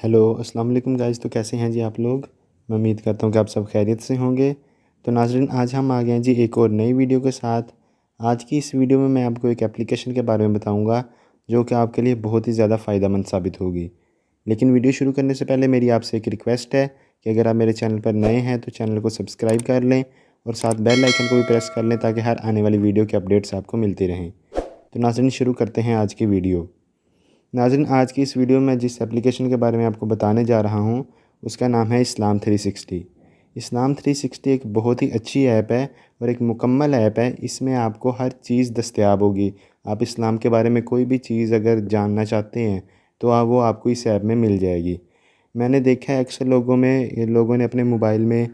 Hello السلام علیکم guys, تو کیسے ہیں جی آپ لوگ؟ میں امید کرتا ہوں کہ آپ سب خیریت سے ہوں گے۔ تو ناظرین، آج ہم آ گئے ہیں جی ایک اور نئی ویڈیو کے ساتھ۔ آج کی اس ویڈیو میں آپ کو ایک اپلیکیشن کے بارے میں بتاؤں گا جو کہ آپ کے لیے بہت ہی زیادہ فائدہ مند ثابت ہوگی۔ لیکن ویڈیو شروع کرنے سے پہلے میری آپ سے ایک ریکویسٹ ہے کہ اگر آپ میرے چینل پر نئے ہیں تو چینل کو سبسکرائب کر لیں اور ساتھ بیل آئیکن کو بھی پریس کر لیں تاکہ ہر آنے والی ویڈیو کے اپڈیٹس آپ کو ملتی رہیں۔ تو ناظرین، شروع کرتے ہیں آج کی ویڈیو۔ ناظرین، آج کی اس ویڈیو میں جس اپلیکیشن کے بارے میں آپ کو بتانے جا رہا ہوں اس کا نام ہے اسلام 360۔ اسلام 360 ایک بہت ہی اچھی ایپ ہے اور ایک مکمل ایپ ہے۔ اس میں آپ کو ہر چیز دستیاب ہوگی۔ آپ اسلام کے بارے میں کوئی بھی چیز اگر جاننا چاہتے ہیں تو وہ آپ کو اس ایپ میں مل جائے گی۔ میں نے دیکھا ہے اکثر لوگوں نے اپنے موبائل میں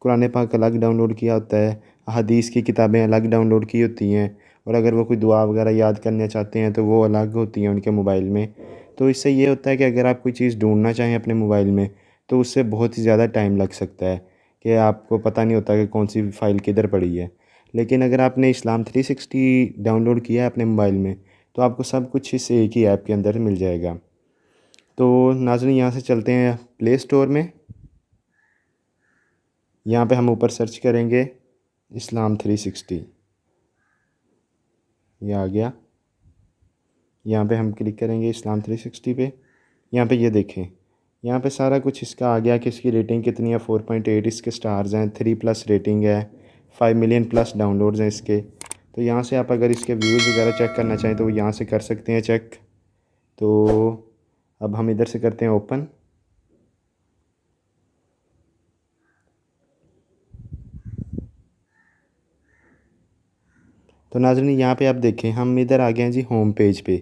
قرآن پاک الگ ڈاؤن لوڈ کیا ہوتا ہے، حدیث کی کتابیں الگ ڈاؤن لوڈ کی ہوتی ہیں، اور اگر وہ کوئی دعا وغیرہ یاد کرنا چاہتے ہیں تو وہ الگ ہوتی ہیں ان کے موبائل میں۔ تو اس سے یہ ہوتا ہے کہ اگر آپ کوئی چیز ڈھونڈنا چاہیں اپنے موبائل میں تو اس سے بہت ہی زیادہ ٹائم لگ سکتا ہے کہ آپ کو پتہ نہیں ہوتا کہ کون سی فائل کدھر پڑی ہے۔ لیکن اگر آپ نے اسلام 360 ڈاؤن لوڈ کیا ہے اپنے موبائل میں تو آپ کو سب کچھ اس ایک ہی ایپ کے اندر مل جائے گا۔ تو ناظرین، یہاں سے چلتے ہیں پلے اسٹور میں۔ یہاں پہ ہم اوپر سرچ کریں گے اسلام 360۔ یہ آ گیا۔ یہاں پہ ہم کلک کریں گے اسلام 360 پہ۔ یہاں پہ یہ دیکھیں، یہاں پہ سارا کچھ اس کا آ گیا کہ اس کی ریٹنگ کتنی ہے۔ 4.8 اس کے سٹارز ہیں، 3+ ریٹنگ ہے، 5 ملین پلس ڈاؤن لوڈز ہیں اس کے۔ تو یہاں سے آپ اگر اس کے ویوز وغیرہ چیک کرنا چاہیں تو وہ یہاں سے کر سکتے ہیں چیک۔ تو اب ہم ادھر سے کرتے ہیں اوپن۔ تو ناظرین، یہاں پہ آپ دیکھیں ہم ادھر آ گئے ہیں جی ہوم پیج پہ۔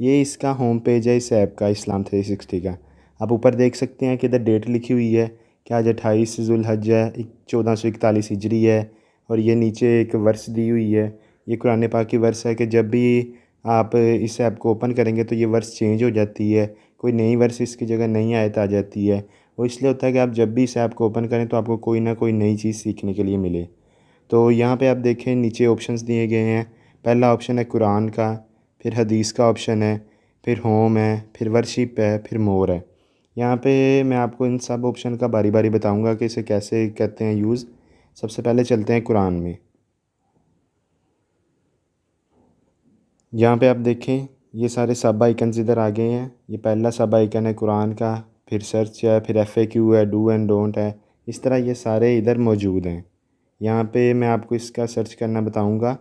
یہ اس کا ہوم پیج ہے اس ایپ کا، اسلام 360 کا۔ آپ اوپر دیکھ سکتے ہیں کہ ادھر ڈیٹ لکھی ہوئی ہے کہ آج 28 ذوالحج ہے، 1441 ہجری ہے، اور یہ نیچے ایک ورس دی ہوئی ہے۔ یہ قرآن پاک کی ورس ہے کہ جب بھی آپ اس ایپ کو اوپن کریں گے تو یہ ورس چینج ہو جاتی ہے، کوئی نئی ورس اس کی جگہ نئی آیت آ جاتی ہے۔ وہ اس لیے ہوتا ہے کہ آپ جب بھی اس ایپ کو اوپن کریں تو آپ کو کوئی نہ کوئی نئی چیز سیکھنے کے لیے ملے۔ تو یہاں پہ آپ دیکھیں نیچے آپشنز دیے گئے ہیں۔ پہلا آپشن ہے قرآن کا، پھر حدیث کا آپشن ہے، پھر ہوم ہے، پھر ورشپ ہے، پھر مور ہے۔ یہاں پہ میں آپ کو ان سب آپشن کا باری باری بتاؤں گا کہ اسے کیسے کرتے ہیں یوز۔ سب سے پہلے چلتے ہیں قرآن میں۔ یہاں پہ آپ دیکھیں یہ سارے سب آئیکنز ادھر آ گئے ہیں۔ یہ پہلا سب آئیکن ہے قرآن کا، پھر سرچ ہے، پھر FAQ ہے، ڈو اینڈ ڈونٹ ہے۔ اس طرح یہ سارے ادھر موجود ہیں۔ یہاں پہ میں آپ کو اس کا سرچ کرنا بتاؤں گا۔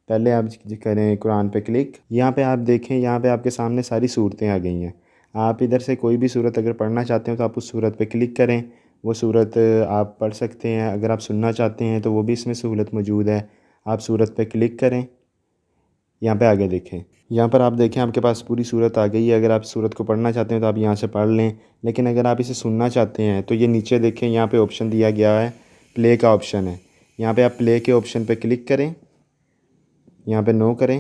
پہلے آپ کریں قرآن پہ کلک۔ یہاں پہ آپ دیکھیں، یہاں پہ آپ کے سامنے ساری صورتیں آ گئی ہیں۔ آپ ادھر سے کوئی بھی صورت اگر پڑھنا چاہتے ہیں تو آپ اس صورت پہ کلک کریں، وہ صورت آپ پڑھ سکتے ہیں۔ اگر آپ سننا چاہتے ہیں تو وہ بھی اس میں سہولت موجود ہے، آپ صورت پہ کلک کریں۔ یہاں پہ آگے دیکھیں، یہاں پر آپ دیکھیں آپ کے پاس پوری صورت آ گئی ہے۔ اگر آپ صورت کو پڑھنا چاہتے ہیں تو آپ یہاں سے پڑھ لیں، لیکن اگر آپ اسے سننا چاہتے ہیں تو یہ نیچے دیکھیں یہاں پہ آپشن دیا گیا ہے، پلے کا آپشن ہے۔ یہاں پہ آپ پلے کے آپشن پہ کلک کریں، یہاں پہ نو کریں۔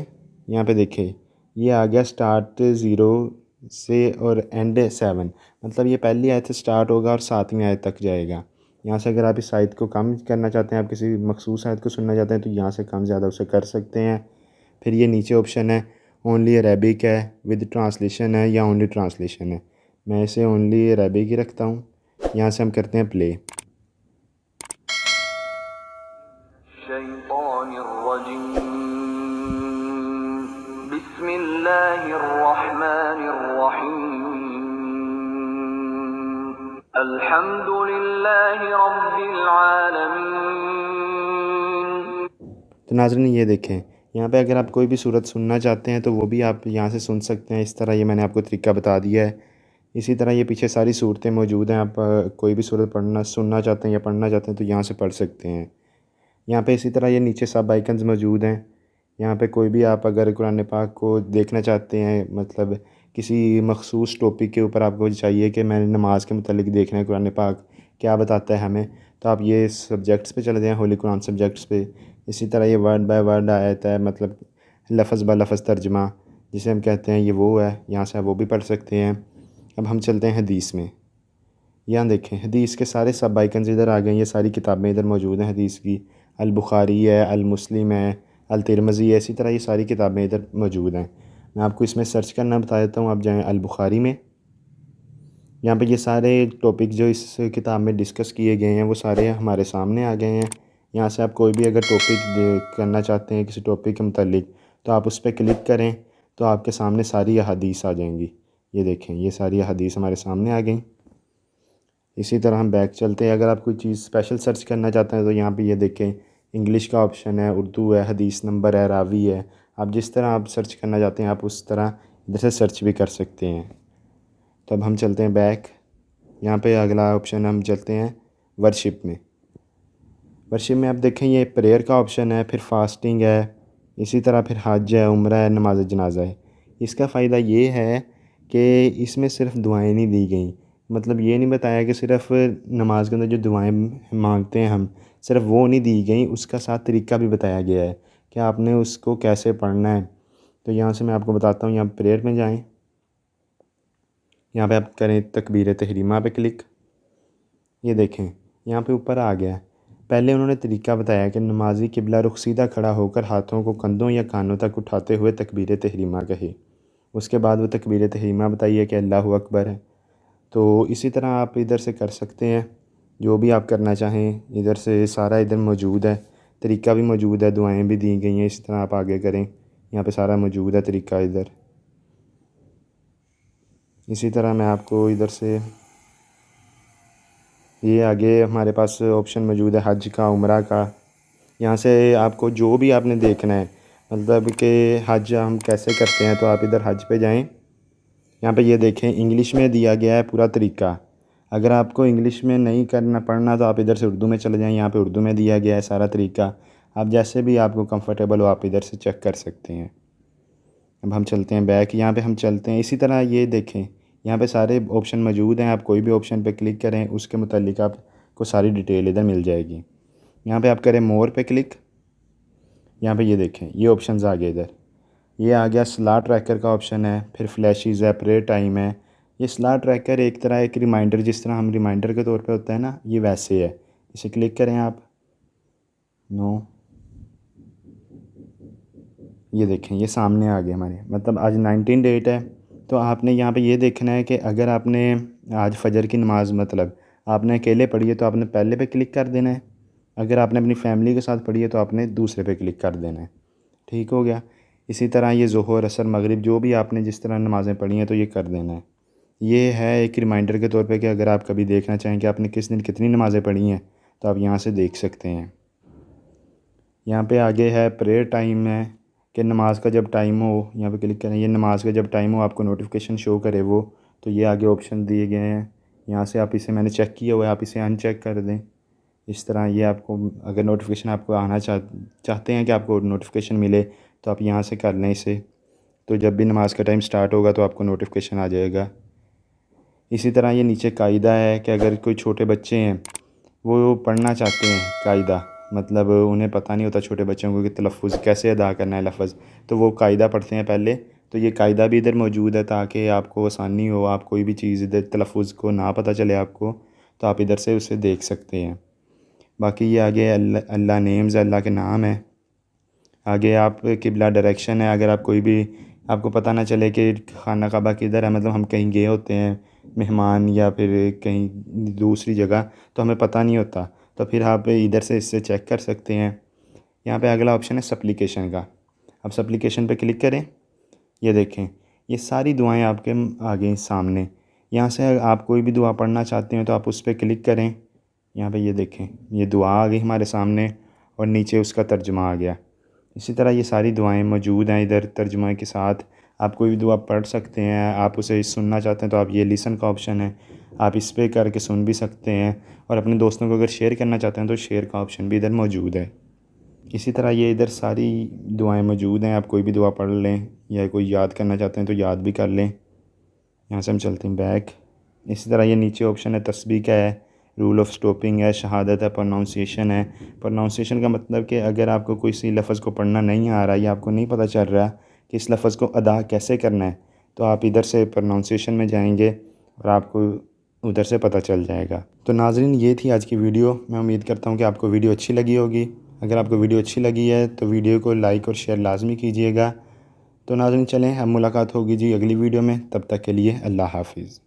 یہاں پہ دیکھیں یہ آ گیا سٹارٹ 0 سے اور اینڈ 7، مطلب یہ پہلی آیت سے سٹارٹ ہوگا اور 7ویں آیت تک جائے گا۔ یہاں سے اگر آپ اس آیت کو کم کرنا چاہتے ہیں، آپ کسی مخصوص آیت کو سننا چاہتے ہیں تو یہاں سے کم زیادہ اسے کر سکتے ہیں۔ پھر یہ نیچے آپشن ہے اونلی عربک ہے، ود ٹرانسلیشن ہے یا اونلی ٹرانسلیشن ہے۔ میں اسے اونلی عربک ہی رکھتا ہوں۔ یہاں سے ہم کرتے ہیں پلے۔ الشیطان الرجیم، بسم اللہ الرحمن الرحیم، الحمد للہ رب العالمین۔ تو ناظرین یہ دیکھیں یہاں پہ اگر آپ کوئی بھی صورت سننا چاہتے ہیں تو وہ بھی آپ یہاں سے سن سکتے ہیں۔ اس طرح یہ میں نے آپ کو طریقہ بتا دیا ہے۔ اسی طرح یہ پیچھے ساری صورتیں موجود ہیں، آپ کوئی بھی صورت سننا چاہتے ہیں یا پڑھنا چاہتے ہیں تو یہاں سے پڑھ سکتے ہیں۔ یہاں پہ اسی طرح یہ نیچے سب آئیکنز موجود ہیں۔ یہاں پہ کوئی بھی آپ اگر قرآن پاک کو دیکھنا چاہتے ہیں، مطلب کسی مخصوص ٹاپک کے اوپر آپ کو چاہیے کہ میں نے نماز کے متعلق دیکھنا ہے قرآن پاک کیا بتاتا ہے ہمیں، تو آپ یہ سبجیکٹس پہ چلے جائیں، ہولی قرآن سبجیکٹس پہ۔ اسی طرح یہ ورڈ بائی ورڈ آیت ہے، مطلب لفظ با لفظ ترجمہ جسے ہم کہتے ہیں، یہ وہ ہے، یہاں سے آپ وہ بھی پڑھ سکتے ہیں۔ اب ہم چلتے ہیں حدیث میں۔ یہاں دیکھیں حدیث کے سارے سب آئیکنز ادھر آ گئے ہیں۔ یہ ساری کتابیں ادھر موجود ہیں حدیث کی، البخاری ہے، المسلم ہے، الترمذی ہے، اسی طرح یہ ساری کتابیں ادھر موجود ہیں۔ میں آپ کو اس میں سرچ کرنا بتا دیتا ہوں۔ آپ جائیں البخاری میں۔ یہاں پہ یہ سارے ٹاپک جو اس کتاب میں ڈسکس کیے گئے ہیں وہ سارے ہمارے سامنے آ گئے ہیں۔ یہاں سے آپ کوئی بھی اگر ٹاپک کرنا چاہتے ہیں کسی ٹاپک کے متعلق تو آپ اس پہ کلک کریں تو آپ کے سامنے ساری احادیث آ جائیں گی۔ یہ دیکھیں یہ ساری احادیث ہمارے سامنے آ گئیں۔ اسی طرح ہم بیک چلتے ہیں، اگر آپ کوئی چیز اسپیشل سرچ کرنا چاہتے ہیں تو یہاں پہ یہ دیکھیں انگلش کا آپشن ہے، اردو ہے، حدیث نمبر ہے، راوی ہے۔ آپ جس طرح آپ سرچ کرنا چاہتے ہیں آپ اس طرح ادھر سے سرچ بھی کر سکتے ہیں۔ تو اب ہم چلتے ہیں بیک، یہاں پہ اگلا آپشن ہم چلتے ہیں ورشپ میں۔ ورشپ میں آپ دیکھیں یہ پریئر کا آپشن ہے، پھر فاسٹنگ ہے، اسی طرح پھر حج ہے، عمرہ ہے، نماز جنازہ ہے۔ اس کا فائدہ یہ ہے کہ اس میں صرف دعائیں نہیں دی گئیں، مطلب یہ نہیں بتایا کہ صرف نماز کے اندر جو دعائیں مانگتے ہیں ہم صرف وہ نہیں دی گئیں، اس کا ساتھ طریقہ بھی بتایا گیا ہے کہ آپ نے اس کو کیسے پڑھنا ہے۔ تو یہاں سے میں آپ کو بتاتا ہوں، یہاں پریئر میں جائیں، یہاں پہ آپ کریں تکبیر تحریمہ پہ کلک۔ یہ دیکھیں یہاں پہ اوپر آ گیا ہے، پہلے انہوں نے طریقہ بتایا کہ نمازی قبلہ رخ سیدھا کھڑا ہو کر ہاتھوں کو کندھوں یا کانوں تک اٹھاتے ہوئے تکبیر تحریمہ کہے، اس کے بعد وہ تکبیر تحریمہ بتائیے کہ اللہ اکبر ہے۔ تو اسی طرح آپ ادھر سے کر سکتے ہیں جو بھی آپ کرنا چاہیں، ادھر سے سارا ادھر موجود ہے، طریقہ بھی موجود ہے، دعائیں بھی دی گئی ہیں، اسی طرح آپ آگے کریں، یہاں پہ سارا موجود ہے طریقہ ادھر۔ اسی طرح میں آپ کو ادھر سے یہ آگے ہمارے پاس آپشن موجود ہے حج کا، عمرہ کا۔ یہاں سے آپ کو جو بھی آپ نے دیکھنا ہے، مطلب کہ حج ہم کیسے کرتے ہیں، تو آپ ادھر حج پہ جائیں، یہاں پہ یہ دیکھیں انگلش میں دیا گیا ہے پورا طریقہ۔ اگر آپ کو انگلش میں نہیں کرنا پڑھنا تو آپ ادھر سے اردو میں چلے جائیں، یہاں پہ اردو میں دیا گیا ہے سارا طریقہ۔ آپ جیسے بھی آپ کو کمفرٹیبل ہو آپ ادھر سے چیک کر سکتے ہیں۔ اب ہم چلتے ہیں بیک، یہاں پہ ہم چلتے ہیں، اسی طرح یہ دیکھیں یہاں پہ سارے آپشن موجود ہیں، آپ کوئی بھی آپشن پہ کلک کریں اس کے متعلق آپ کو ساری ڈیٹیل ادھر مل جائے گی۔ یہاں پہ آپ کریں مور پہ کلک، یہاں پہ یہ دیکھیں یہ آپشنز آ گئے ادھر، یہ آ گیا سلاٹ ٹریکر کا آپشن ہے، پھر فلیشیز ہے، پریئر ٹائم ہے۔ یہ سلاٹ ٹریکر ایک طرح ایک ریمائنڈر، جس طرح ہم ریمائنڈر کے طور پہ ہوتا ہے نا، یہ ویسے ہے، اسے کلک کریں آپ۔ نو، یہ دیکھیں یہ سامنے آ گیا ہمارے، مطلب آج 19 ڈیٹ ہے، تو آپ نے یہاں پہ یہ دیکھنا ہے کہ اگر آپ نے آج فجر کی نماز مطلب آپ نے اکیلے پڑھی ہے تو آپ نے پہلے پہ کلک کر دینا ہے، اگر آپ نے اپنی فیملی کے ساتھ پڑھی ہے تو آپ نے دوسرے پہ کلک کر دینا ہے۔ ٹھیک ہو گیا۔ اسی طرح یہ ظہر، عصر، مغرب جو بھی آپ نے جس طرح نمازیں پڑھی ہیں تو یہ کر دینا ہے۔ یہ ہے ایک ریمائنڈر کے طور پہ کہ اگر آپ کبھی دیکھنا چاہیں کہ آپ نے کس دن کتنی نمازیں پڑھی ہیں تو آپ یہاں سے دیکھ سکتے ہیں۔ یہاں پہ آگے ہے پریئر ٹائم ہے کہ نماز کا جب ٹائم ہو، یہاں پہ کلک کریں، یہ نماز کا جب ٹائم ہو آپ کو نوٹیفیکیشن شو کرے وہ، تو یہ آگے آپشن دیے گئے ہیں، یہاں سے آپ اسے میں نے چیک کیا ہوا ہے، آپ اسے ان چیک کر دیں۔ اس طرح یہ آپ کو اگر نوٹیفیکیشن آپ کو آنا چاہتے ہیں کہ آپ کو نوٹیفیکیشن ملے تو آپ یہاں سے کر لیں اسے، تو جب بھی نماز کا ٹائم سٹارٹ ہوگا تو آپ کو نوٹیفیکیشن آ جائے گا۔ اسی طرح یہ نیچے قاعدہ ہے کہ اگر کوئی چھوٹے بچے ہیں وہ پڑھنا چاہتے ہیں قاعدہ، مطلب انہیں پتہ نہیں ہوتا چھوٹے بچوں کو کہ تلفظ کیسے ادا کرنا ہے لفظ، تو وہ قاعدہ پڑھتے ہیں پہلے، تو یہ قاعدہ بھی ادھر موجود ہے تاکہ آپ کو آسانی ہو، آپ کوئی بھی چیز ادھر تلفظ کو نہ پتہ چلے آپ کو تو آپ ادھر سے اسے دیکھ سکتے ہیں۔ باقی یہ آگے اللہ نیمز، اللہ کے نام ہیں۔ آگے آپ قبلہ ڈائریکشن ہے، اگر آپ کوئی بھی آپ کو پتہ نہ چلے کہ خانہ کعبہ کدھر ہے، مطلب ہم کہیں گئے ہوتے ہیں مہمان یا پھر کہیں دوسری جگہ تو ہمیں پتہ نہیں ہوتا، تو پھر آپ ادھر سے اس سے چیک کر سکتے ہیں۔ یہاں پہ اگلا آپشن ہے سپلیکیشن کا، اب سپلیکیشن پہ کلک کریں، یہ دیکھیں یہ ساری دعائیں آپ کے آگے سامنے، یہاں سے آپ کوئی بھی دعا پڑھنا چاہتے ہیں تو آپ اس پہ کلک کریں، یہاں پہ یہ دیکھیں یہ دعا آ گئی ہمارے سامنے اور نیچے اس کا ترجمہ آ گیا۔ اسی طرح یہ ساری دعائیں موجود ہیں ادھر ترجمہ کے ساتھ، آپ کوئی بھی دعا پڑھ سکتے ہیں، آپ اسے سننا چاہتے ہیں تو آپ یہ لیسن کا آپشن ہے، آپ اس پہ کر کے سن بھی سکتے ہیں، اور اپنے دوستوں کو اگر شیئر کرنا چاہتے ہیں تو شیئر کا آپشن بھی ادھر موجود ہے۔ اسی طرح یہ ادھر ساری دعائیں موجود ہیں، آپ کوئی بھی دعا پڑھ لیں یا کوئی یاد کرنا چاہتے ہیں تو یاد بھی کر لیں۔ یہاں سے ہم چلتے ہیں بیک، اسی طرح یہ نیچے آپشن ہے تسبیح کا ہے، رول آف سٹاپنگ ہے، شہادت ہے، پروناؤنسیشن ہے۔ پروناؤنسیشن کا مطلب کہ اگر آپ کو کسی لفظ کو پڑھنا نہیں آ رہا یا آپ کو نہیں پتہ چل رہا کہ اس لفظ کو ادا کیسے کرنا ہے تو آپ ادھر سے پروناؤنسیشن میں جائیں گے اور آپ کو ادھر سے پتہ چل جائے گا۔ تو ناظرین یہ تھی آج کی ویڈیو، میں امید کرتا ہوں کہ آپ کو ویڈیو اچھی لگی ہوگی۔ اگر آپ کو ویڈیو اچھی لگی ہے تو ویڈیو کو لائک اور شیئر لازمی کیجیے گا۔ تو ناظرین چلیں اب ملاقات ہوگی جی اگلی ویڈیو میں، تب تک کے لیے اللہ حافظ۔